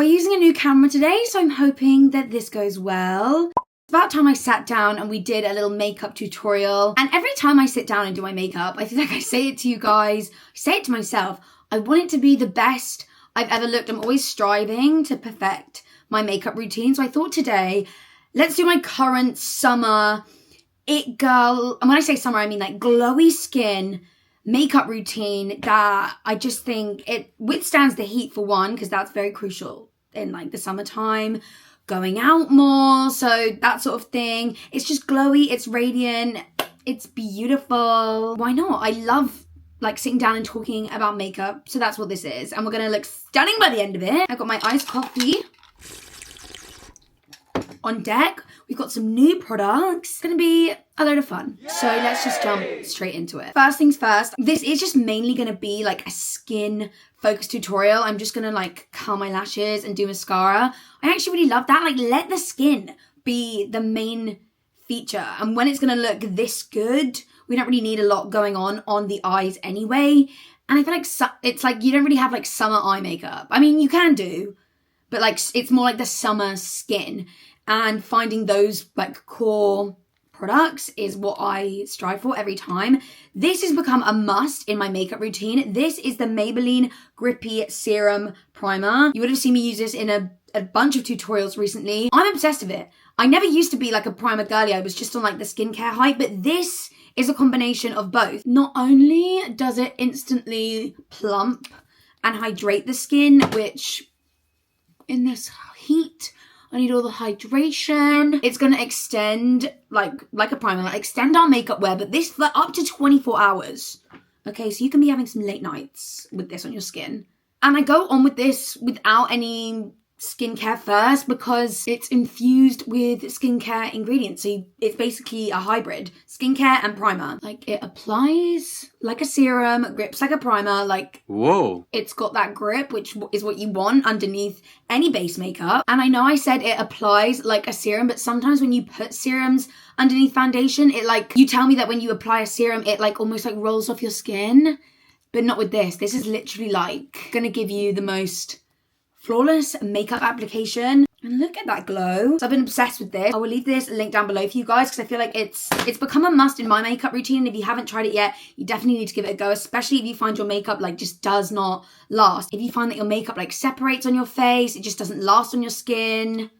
We're using a new camera today, so I'm hoping that this goes well. It's about time I sat down and we did a little makeup tutorial. And every time I sit down and do my makeup, I feel like I say it to you guys, I say it to myself, I want it to be the best I've ever looked. I'm always striving to perfect my makeup routine. So I thought today, let's do my current summer it girl, and when I say summer, I mean like glowy skin makeup routine that I just think it withstands the heat for one, because that's very crucial in like the summertime, going out more, so that sort of thing. It's just glowy, it's radiant, it's beautiful. Why not? I love like sitting down and talking about makeup, so that's what this is, and we're gonna look stunning by the end of it. I've got my iced coffee on deck. We've got some new products. It's gonna be a load of fun. So let's just jump straight into it. First things first, this is just mainly gonna be like a skin focused tutorial. I'm just gonna like curl my lashes and do mascara. I actually really love that. Like, let the skin be the main feature. And when it's gonna look this good, we don't really need a lot going on the eyes anyway. And I feel like it's like you don't really have like summer eye makeup. I mean, you can do, but like it's more like the summer skin. And finding those like core products is what I strive for every time. This has become a must in my makeup routine. This is the Maybelline Grippy Serum Primer. You would have seen me use this in a bunch of tutorials recently. I'm obsessed with it. I never used to be like a primer girly. I was just on like the skincare hype, but this is a combination of both. Not only does it instantly plump and hydrate the skin, which in this heat, I need all the hydration. It's going to extend, like a primer, like extend our makeup wear, but this for up to 24 hours. Okay, so you can be having some late nights with this on your skin. And I go on with this without any skincare first because it's infused with skincare ingredients. So it's basically a hybrid, skincare and primer. Like, it applies like a serum, grips like a primer, like, whoa. It's got that grip, which is what you want underneath any base makeup. And I know I said it applies like a serum, but sometimes when you put serums underneath foundation, it like, you tell me that when you apply a serum, it like almost like rolls off your skin, but not with this. This is literally like gonna give you the most flawless makeup application. And look at that glow. So I've been obsessed with this. I will leave this link down below for you guys because I feel like it's become a must in my makeup routine. If you haven't tried it yet, you definitely need to give it a go, especially if you find your makeup like just does not last. If you find that your makeup like separates on your face, it just doesn't last on your skin,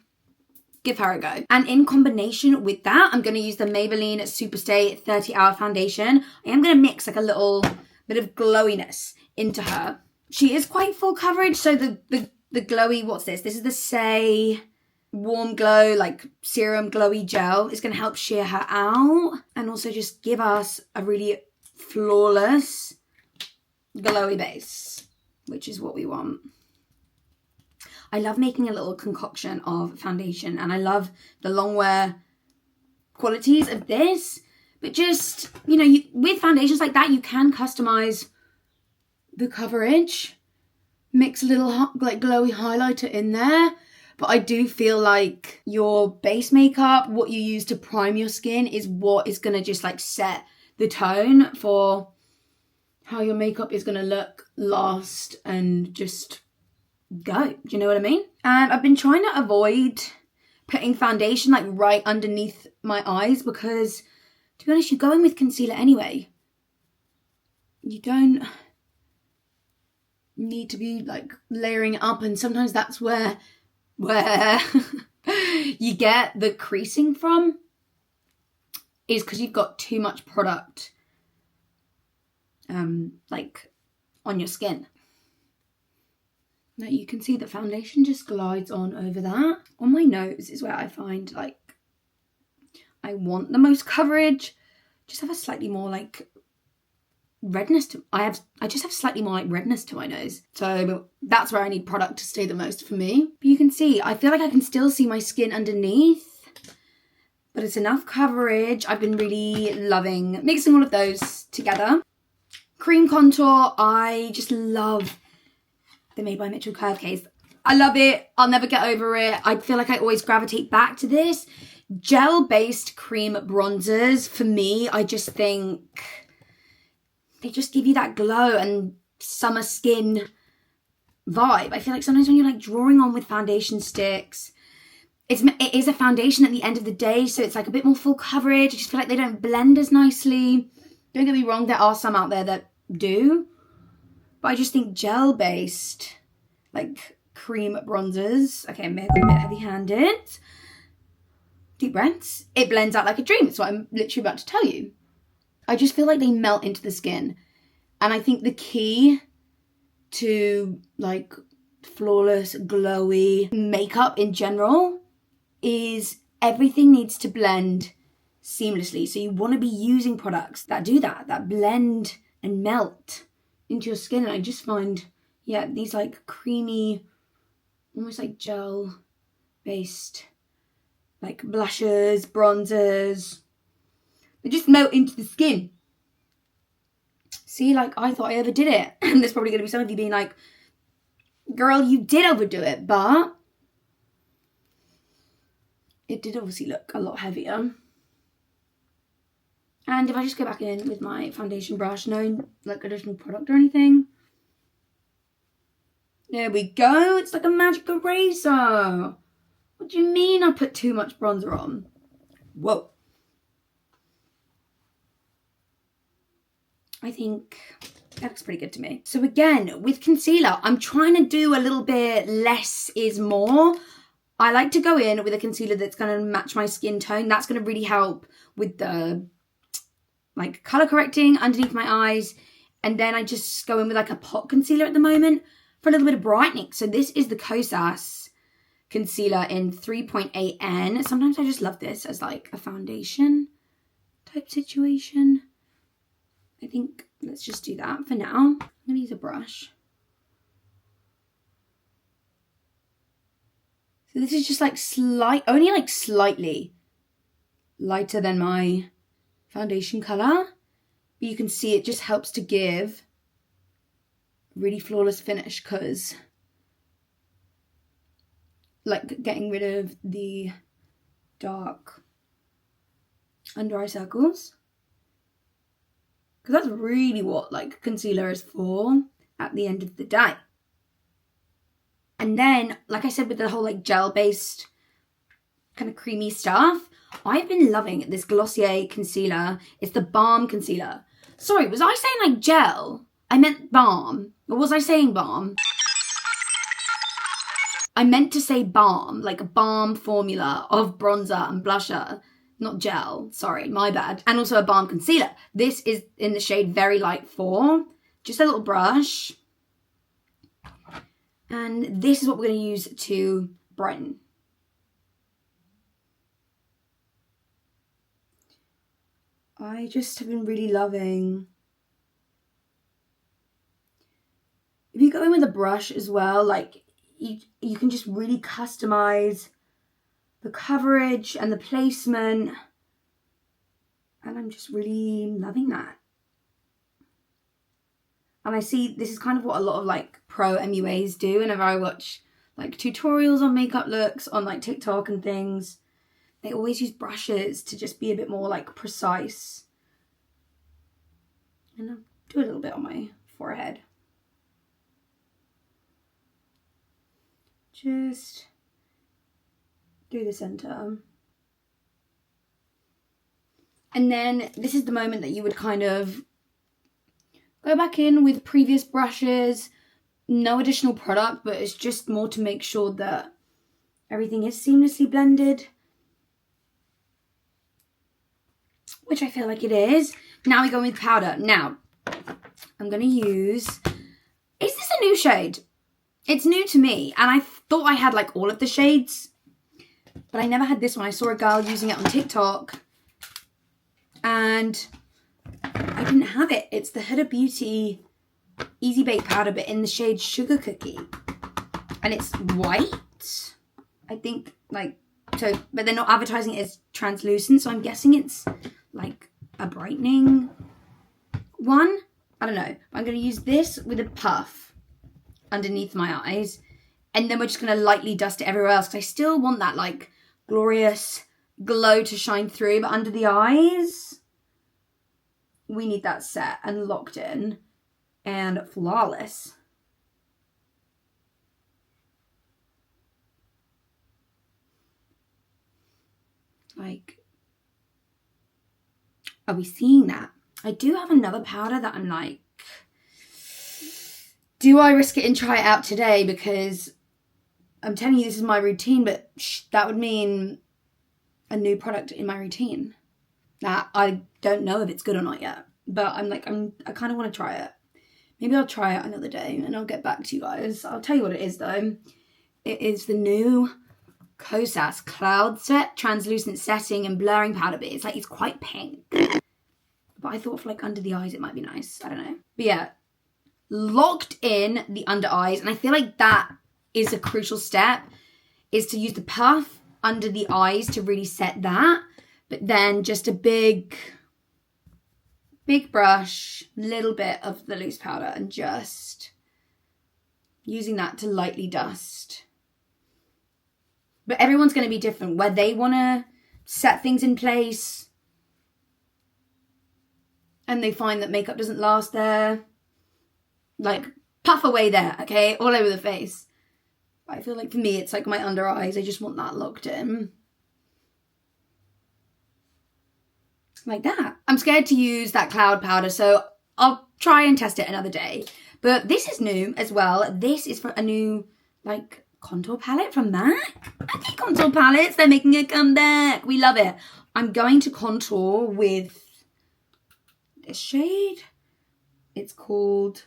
give her a go. And in combination with that, I'm going to use the Maybelline Superstay 30-Hour Foundation. I am going to mix like a little bit of glowiness into her. She is quite full coverage, so the glowy, what's this? This is the Say Warm Glow, like serum glowy gel. It's going to help sheer her out and also just give us a really flawless glowy base, which is what we want. I love making a little concoction of foundation and I love the long wear qualities of this, but just, you know, with foundations like that, you can customize the coverage. Mix a little like glowy highlighter in there. But I do feel like your base makeup, what you use to prime your skin, is what is going to just like set the tone for how your makeup is going to look, last, and just go. Do you know what I mean? And I've been trying to avoid putting foundation like right underneath my eyes because, to be honest, you go in with concealer anyway. You don't need to be like layering it up, and sometimes that's where you get the creasing from, is because you've got too much product like on your skin. Now you can see the foundation just glides on over that. On my nose is where I find like I want the most coverage. Just have a slightly more like redness to I just have slightly more like redness to my nose, so that's where I need product to stay the most for me. But you can see, I feel like I can still see my skin underneath, but it's enough coverage. I've been really loving mixing all of those together. Cream contour, I just love the Made by Mitchell Curve case. I love it. I'll never get over it. I feel like I always gravitate back to this. Gel-based cream bronzers, for me, I just think they just give you that glow and summer skin vibe. I feel like sometimes when you're like drawing on with foundation sticks, it is a foundation at the end of the day, so it's like a bit more full coverage. I just feel like they don't blend as nicely. Don't get me wrong, there are some out there that do, but I just think gel-based, like cream bronzers, okay, maybe a bit heavy-handed, deep breaths, it blends out like a dream. It's what I'm literally about to tell you. I just feel like they melt into the skin. And I think the key to like flawless, glowy makeup in general is everything needs to blend seamlessly. So you want to be using products that do that blend and melt into your skin. And I just find, yeah, these like creamy, almost like gel based like blushes, bronzers, they just melt into the skin. See, like I thought I overdid it. And there's probably going to be some of you being like, girl, you did overdo it, but it did obviously look a lot heavier. And if I just go back in with my foundation brush, no like additional product or anything. There we go. It's like a magic eraser. What do you mean I put too much bronzer on? Whoa. I think that looks pretty good to me. So again, with concealer, I'm trying to do a little bit less is more. I like to go in with a concealer that's going to match my skin tone. That's going to really help with the like color correcting underneath my eyes. And then I just go in with like a pot concealer at the moment for a little bit of brightening. So this is the Kosas concealer in 3.8N. Sometimes I just love this as like a foundation type situation. I think let's just do that for now. I'm going to use a brush. So this is just like only like slightly lighter than my foundation colour. But you can see it just helps to give a really flawless finish because like getting rid of the dark under eye circles. Because that's really what like concealer is for at the end of the day. And then, like I said, with the whole like gel-based kind of creamy stuff, I've been loving this Glossier concealer. It's the balm concealer. Sorry, was I saying like gel? I meant balm. Or was I saying balm? I meant to say balm, like a balm formula of bronzer and blusher. Not gel, sorry, my bad. And also a balm concealer. This is in the shade Very Light 4. Just a little brush. And this is what we're going to use to brighten. I just have been really loving. If you go in with a brush as well, like you can just really customize the coverage and the placement. And I'm just really loving that. And I see this is kind of what a lot of like pro MUAs do whenever I watch like tutorials on makeup looks on like TikTok and things. They always use brushes to just be a bit more like precise. And I'll do a little bit on my forehead. Just do the center. And then this is the moment that you would kind of go back in with previous brushes. No additional product, but it's just more to make sure that everything is seamlessly blended. Which I feel like it is. Now we go with powder. Now, I'm going to use... Is this a new shade? It's new to me. And I thought I had like all of the shades. But I never had this one. I saw a girl using it on TikTok. And I didn't have it. It's the Huda Beauty Easy Bake Powder, but in the shade Sugar Cookie. And it's white. I think, like, so, but they're not advertising it as translucent. So I'm guessing it's like a brightening one. I don't know. I'm going to use this with a puff underneath my eyes. And then we're just going to lightly dust it everywhere else. Because I still want that, like, glorious glow to shine through. But under the eyes, we need that set and locked in and flawless. Like, are we seeing that? I do have another powder that I'm like, do I risk it and try it out today? Because I'm telling you, this is my routine, but that would mean a new product in my routine that I don't know if it's good or not yet. But I kind of want to try it. Maybe I'll try it another day and I'll get back to you guys. I'll tell you what it is though. It is the new Kosas Cloud Set Translucent Setting and Blurring Powder Bit. It's like, it's quite pink. But I thought for like under the eyes it might be nice. I don't know. But yeah, locked in the under eyes. And I feel like that is a crucial step, is to use the puff under the eyes to really set that. But then just a big brush, little bit of the loose powder and just using that to lightly dust. But everyone's going to be different where they want to set things in place and they find that makeup doesn't last there. Like, puff away there, okay? All over the face. But I feel like for me, it's like my under eyes. I just want that locked in. Like that. I'm scared to use that cloud powder, so I'll try and test it another day. But this is new as well. This is for a new, like, contour palette from MAC. Okay, contour palettes, they're making a comeback. We love it. I'm going to contour with this shade. It's called...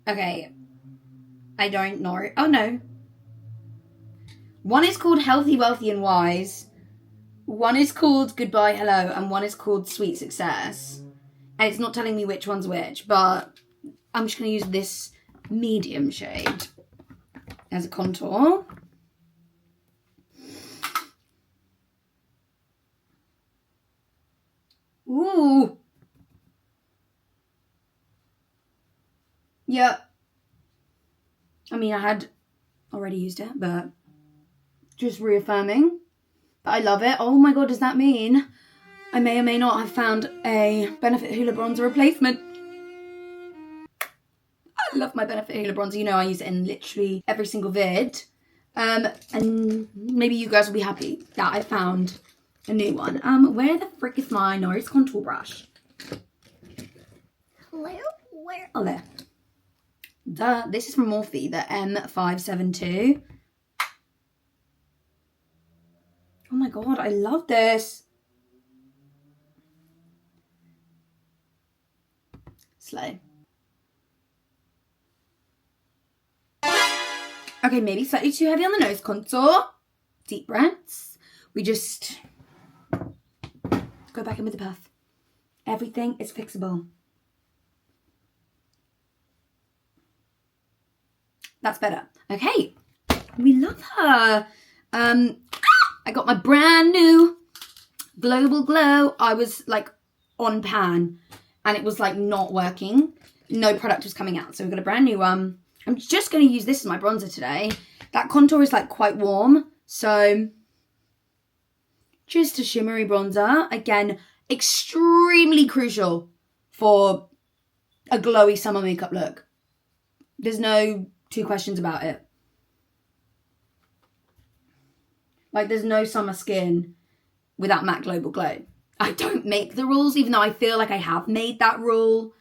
Okay. I don't know. Oh, no. One is called Healthy, Wealthy and Wise. One is called Goodbye, Hello, and one is called Sweet Success. And it's not telling me which one's which, but I'm just going to use this medium shade as a contour. Ooh. Yep. I mean, I had already used it, but just reaffirming. I love it. Oh my god, does that mean I may or may not have found a Benefit Hoola bronzer replacement? I love my Benefit Hoola bronzer. You know I use it in literally every single vid. And maybe you guys will be happy that I found a new one. Where the frick is my nose contour brush? Where? Oh, there. Duh. This is from Morphe, the M572. Oh my god, I love this. Slay. Okay, maybe slightly too heavy on the nose contour. Deep breaths. We just go back in with the puff. Everything is fixable. That's better. Okay. We love her. I got my brand new Global Glow. I was like on pan and it was like not working. No product was coming out. So we've got a brand new one. I'm just going to use this as my bronzer today. That contour is like quite warm. So just a shimmery bronzer. Again, extremely crucial for a glowy summer makeup look. There's no two questions about it. Like, there's no summer skin without MAC Global Glow. I don't make the rules, even though I feel like I have made that rule.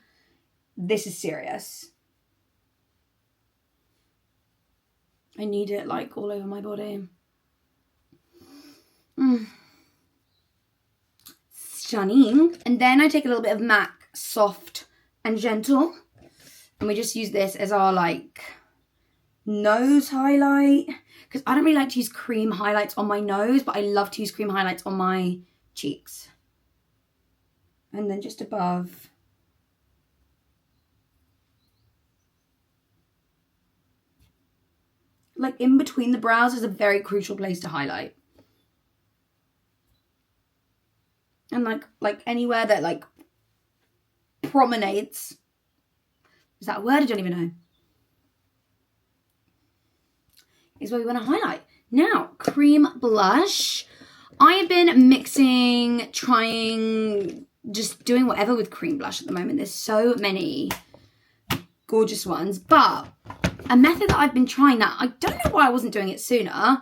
This is serious. I need it, like, all over my body. Stunning. And then I take a little bit of MAC Soft and Gentle. And we just use this as our, like, nose highlight. Because I don't really like to use cream highlights on my nose, but I love to use cream highlights on my cheeks. And then just above. Like in between the brows is a very crucial place to highlight. And like anywhere that like promenades. Is that a word? I don't even know. Is where we want to highlight. Now, cream blush. I have been mixing, trying, just doing whatever with cream blush at the moment. There's so many gorgeous ones. But a method that I've been trying that I don't know why I wasn't doing it sooner.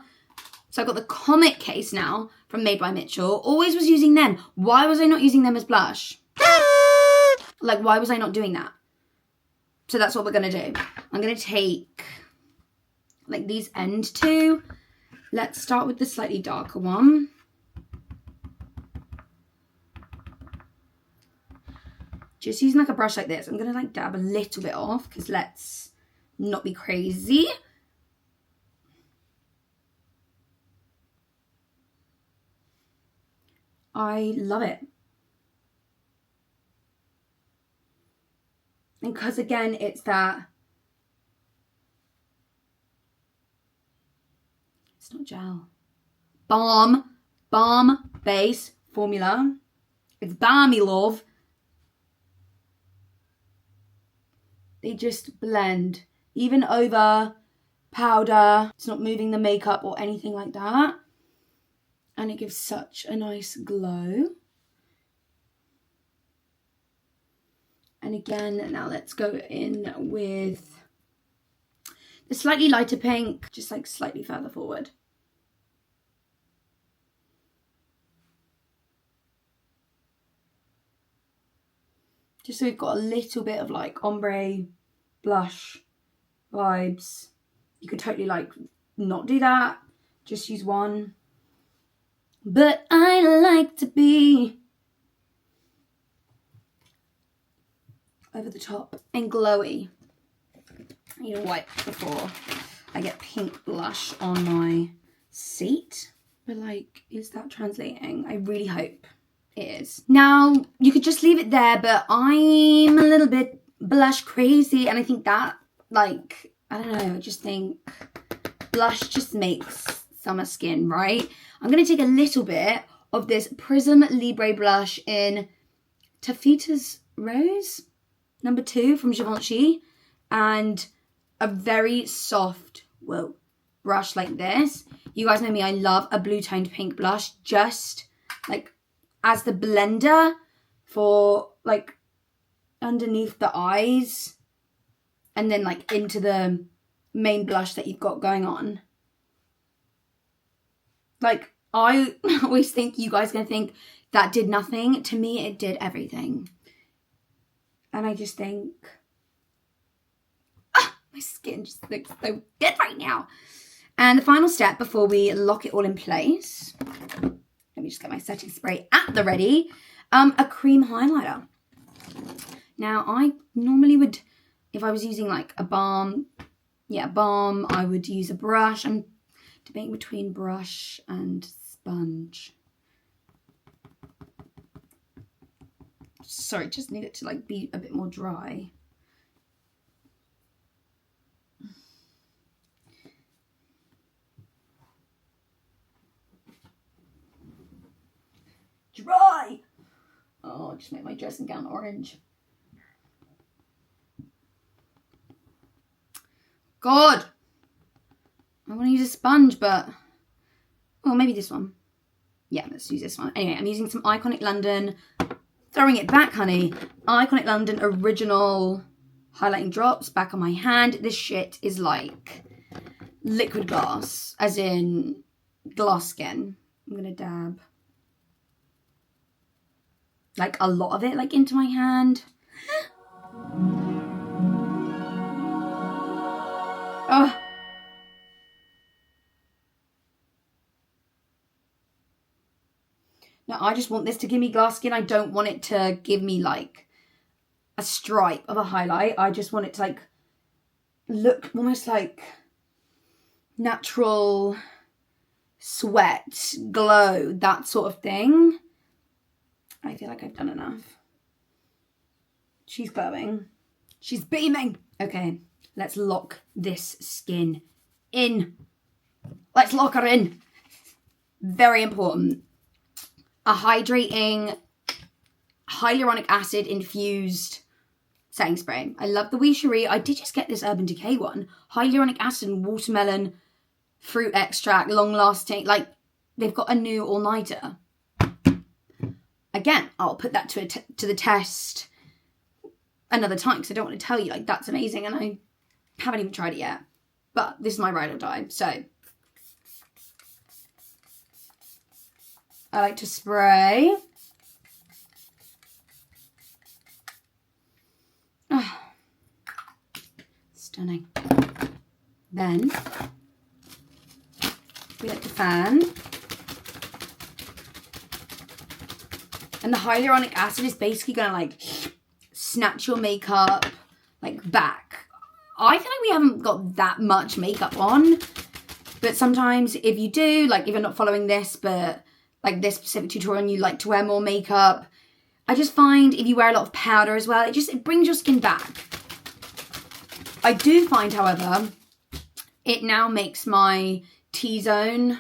So So I've got the Comet case now from Made by Mitchell. Always was using them. Why was I not using them as blush? Like, why was I not doing that? So that's what we're going to do. I'm going to take, like, these end two. Let's start with the slightly darker one. Just using, like, a brush like this. I'm going to, like, dab a little bit off because let's not be crazy. I love it. And because, again, it's that... It's not gel. Balm base formula. It's balmy, love. They just blend. Even over powder. It's not moving the makeup or anything like that. And it gives such a nice glow. And again, now let's go in with the slightly lighter pink, just like slightly further forward. Just so we've got a little bit of like ombre, blush vibes. You could totally like not do that, just use one. But I like to be over the top and glowy. I need to wipe before I get pink blush on my seat. But like, is that translating? I really hope it is. Now, you could just leave it there, but I'm a little bit blush crazy. And I think that, like, I don't know, I just think blush just makes summer skin, right? I'm going to take a little bit of this Prism Libre blush in Taffeta's Rose, number 2 from Givenchy, and a very soft, brush like this. You guys know me, I love a blue toned pink blush, just like as the blender for like underneath the eyes and then like into the main blush that you've got going on. Like, I always think you guys are going to think that did nothing. To me, it did everything. And I just think, my skin just looks so good right now. And the final step before we lock it all in place, let me just get my setting spray at the ready, a cream highlighter. Now, I normally would, if I was using like a balm, I would use a brush. I'm debating between brush and sponge. Sorry, just need it to like be a bit more dry. Dry! Oh, just make my dressing gown orange. God! I want to use a sponge, but... Oh, maybe this one. Yeah, let's use this one. Anyway, I'm using some Iconic London. Throwing it back, honey. Iconic London Original Highlighting Drops back on my hand. This shit is like liquid glass, as in glass skin. I'm going to dab like a lot of it like into my hand. Oh. Now, I just want this to give me glass skin. I don't want it to give me, like, a stripe of a highlight. I just want it to, like, look almost like natural sweat, glow, that sort of thing. I feel like I've done enough. She's glowing. She's beaming. Okay, let's lock this skin in. Let's lock her in. Very important. A hydrating, hyaluronic acid infused setting spray. I love the Wee Cherie. I did just get this Urban Decay one. Hyaluronic acid and watermelon fruit extract, long lasting. Like, they've got a new all-nighter. Again, I'll put that to the test another time because I don't want to tell you, like, that's amazing and I haven't even tried it yet. But this is my ride or die. So, I like to spray. Oh, stunning. Then we like to fan. And the hyaluronic acid is basically going to like snatch your makeup like back. I feel like we haven't got that much makeup on, but sometimes if you do, like if you're not following this, but like this specific tutorial and you like to wear more makeup, I just find if you wear a lot of powder as well, it brings your skin back. I do find, however, it now makes my T-zone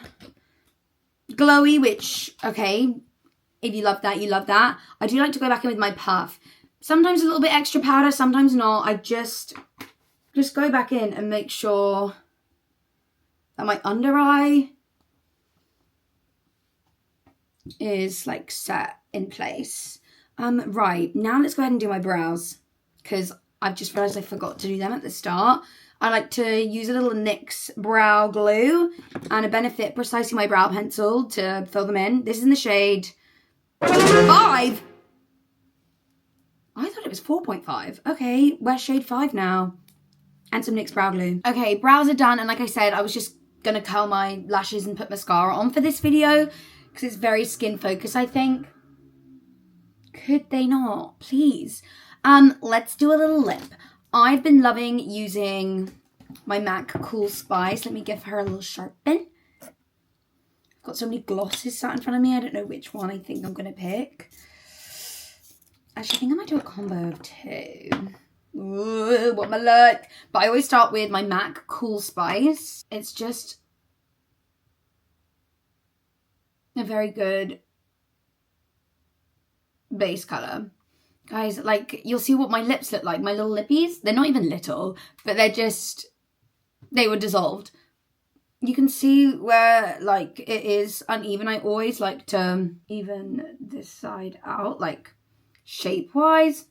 glowy, which, okay, if you love that, you love that. I do like to go back in with my puff. Sometimes a little bit extra powder, sometimes not. I just go back in and make sure that my under eye is like set in place. Right, now let's go ahead and do my brows, because I've just realised I forgot to do them at the start. I like to use a little NYX brow glue and a Benefit Precisely My Brow Pencil to fill them in. This is in the shade 5. I thought it was 4.5. Okay, where's shade 5 now? And some NYX brow glue. Okay, brows are done, and like I said, I was just gonna curl my lashes and put mascara on for this video because it's very skin focused, I think. Could they not? Please. Let's do a little lip. I've been loving using my MAC Cool Spice. Let me give her a little sharpen. I've got so many glosses sat in front of me. I don't know which one I think I'm going to pick. Actually, I think I might do a combo of 2. Ooh, what my luck. But I always start with my MAC Cool Spice. It's just a very good base colour. Guys, like, you'll see what my lips look like. My little lippies, they're not even little, but they were dissolved. You can see where, like, it is uneven. I always like to even this side out, like, shape-wise.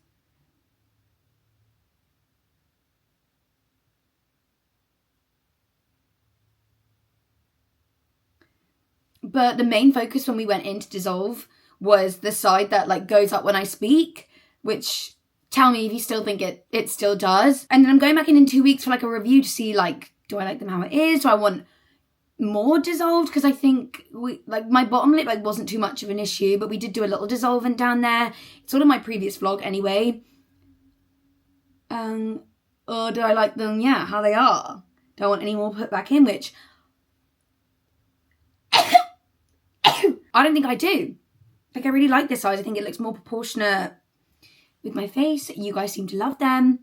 But the main focus when we went in to dissolve was the side that, like, goes up when I speak. Which, tell me if you still think it still does. And then I'm going back in 2 weeks for like a review to see, like, do I like them how it is? Do I want more dissolved? Because I think my bottom lip like wasn't too much of an issue, but we did do a little dissolvent down there. It's sort of my previous vlog anyway. Or do I like them, yeah, how they are? Do I want any more put back in, which I don't think I do. Like, I really like this size. I think it looks more proportionate with my face. You guys seem to love them.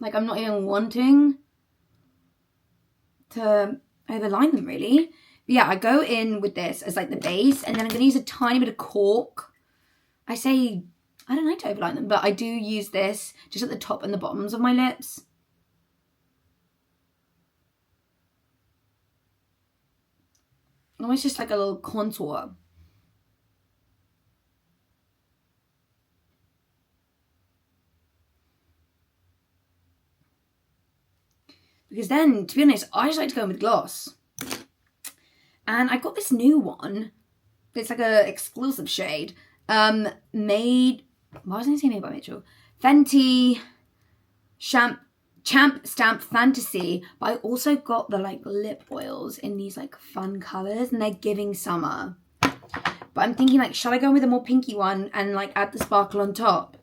Like, I'm not even wanting to overline them, really. But yeah, I go in with this as, like, the base, and then I'm going to use a tiny bit of cork. I don't like to overline them, but I do use this just at the top and the bottoms of my lips. Almost just like a little contour. Because then, to be honest, I just like to go in with gloss. And I got this new one. It's like a exclusive shade. Why wasn't I saying made by Mitchell? Fenty Champ Stamp Fantasy. But I also got the, like, lip oils in these, like, fun colours. And they're giving summer. But I'm thinking, like, shall I go with a more pinky one and, like, add the sparkle on top?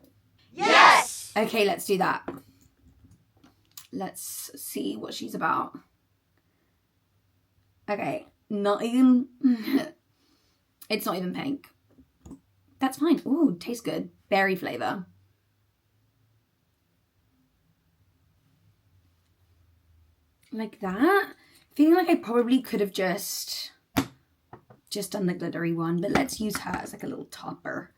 Yes! Okay, let's do that. Let's see what she's about. Okay, not even... It's not even pink. That's fine. Ooh, tastes good. Berry flavour. Like that. Feeling like I probably could have just done the glittery one, but let's use her as like a little topper.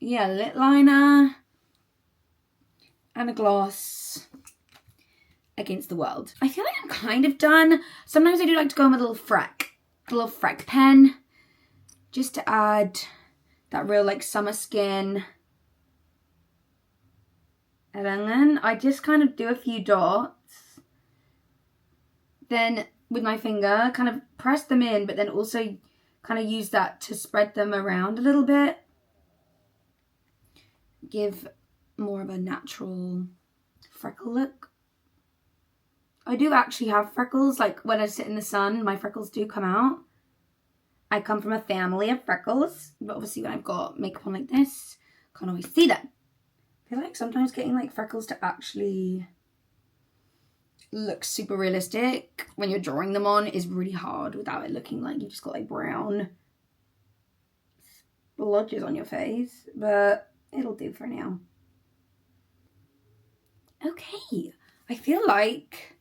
Yeah, lip liner and a gloss against the world. I feel like I'm kind of done. Sometimes I do like to go in with a little freck pen, just to add that real, like, summer skin. And then I just kind of do a few dots then with my finger, kind of press them in, but then also kind of use that to spread them around a little bit. Give more of a natural freckle look. I do actually have freckles, like when I sit in the sun, my freckles do come out. I come from a family of freckles, but obviously when I've got makeup on like this, can't always see them. I feel like sometimes getting like freckles to actually look super realistic when you're drawing them on is really hard without it looking like you've just got like brown splodges on your face, but it'll do for now. Okay, I feel like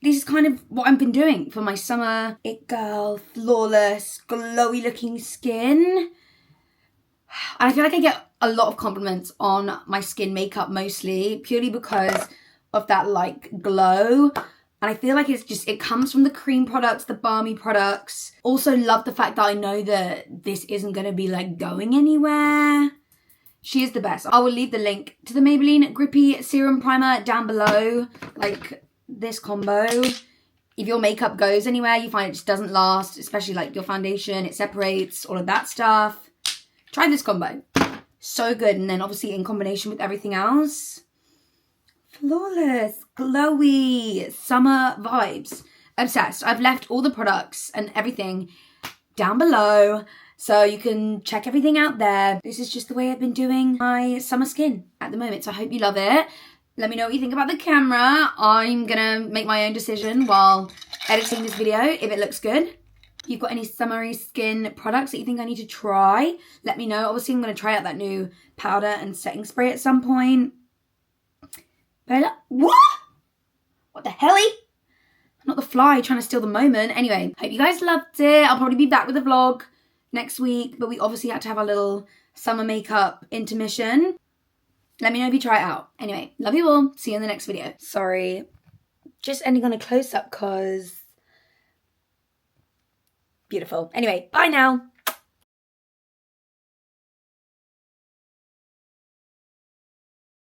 this is kind of what I've been doing for my summer it girl, flawless, glowy looking skin. And I feel like I get a lot of compliments on my skin makeup mostly, purely because of that like glow. And I feel like it comes from the cream products, the balmy products. Also love the fact that I know that this isn't going to be like going anywhere. She is the best. I will leave the link to the Maybelline Grippy Serum Primer down below. Like this combo. If your makeup goes anywhere, you find it just doesn't last, especially like your foundation, it separates, all of that stuff. Try this combo. So good. And then obviously in combination with everything else. Flawless, glowy, summer vibes. Obsessed. I've left all the products and everything down below, so you can check everything out there. This is just the way I've been doing my summer skin at the moment, so I hope you love it. Let me know what you think about the camera. I'm gonna make my own decision while editing this video if it looks good. If you've got any summery skin products that you think I need to try, let me know. Obviously, I'm gonna try out that new powder and setting spray at some point. What? What the hell? Not the fly trying to steal the moment. Anyway, hope you guys loved it. I'll probably be back with a vlog next week, but we obviously had to have our little summer makeup intermission. Let me know if you try it out. Anyway, love you all. See you in the next video. Sorry, just ending on a close-up because beautiful. Anyway, bye now.